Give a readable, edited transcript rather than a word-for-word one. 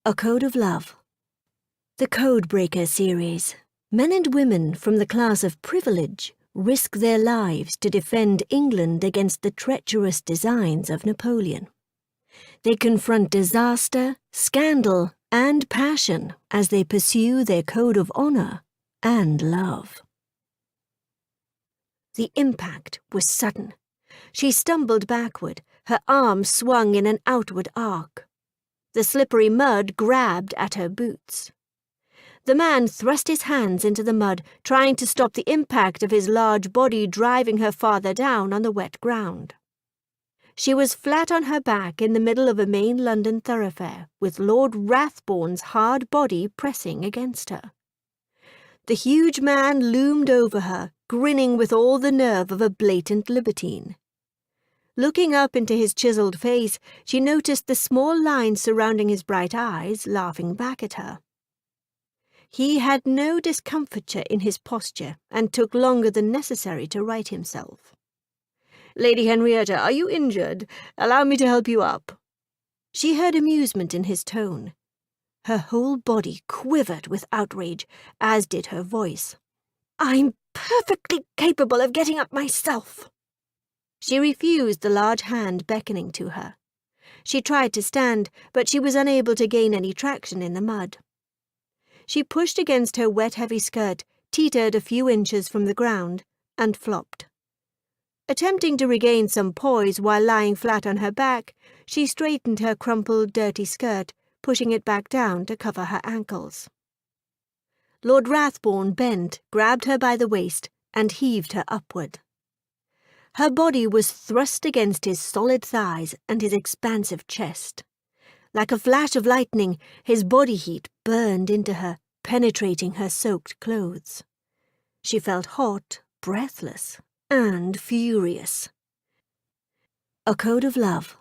A Code of Love. The Codebreaker series. Men and women from the class of privilege risk their lives to defend England against the treacherous designs of Napoleon. They confront disaster, scandal, and passion as they pursue their code of honor and love. The impact was sudden. She stumbled backward, her arm swung in an outward arc. The slippery mud grabbed at her boots. The man thrust his hands into the mud, trying to stop the impact of his large body driving her farther down on the wet ground. She was flat on her back in the middle of a main London thoroughfare, with Lord Rathbourne's hard body pressing against her. The huge man loomed over her, grinning with all the nerve of a blatant libertine. Looking up into his chiseled face, she noticed the small lines surrounding his bright eyes laughing back at her. He had no discomfiture in his posture and took longer than necessary to right himself. "Lady Henrietta, are you injured? Allow me to help you up." She heard amusement in his tone. Her whole body quivered with outrage, as did her voice. "I'm perfectly capable of getting up myself." She refused the large hand beckoning to her. She tried to stand, but she was unable to gain any traction in the mud. She pushed against her wet, heavy skirt, teetered a few inches from the ground, and flopped. Attempting to regain some poise while lying flat on her back, she straightened her crumpled, dirty skirt, pushing it back down to cover her ankles. Lord Rathbourne bent, grabbed her by the waist, and heaved her upward. Her body was thrust against his solid thighs and his expansive chest. Like a flash of lightning, his body heat burned into her, penetrating her soaked clothes. She felt hot, breathless, and furious. A Code of Love.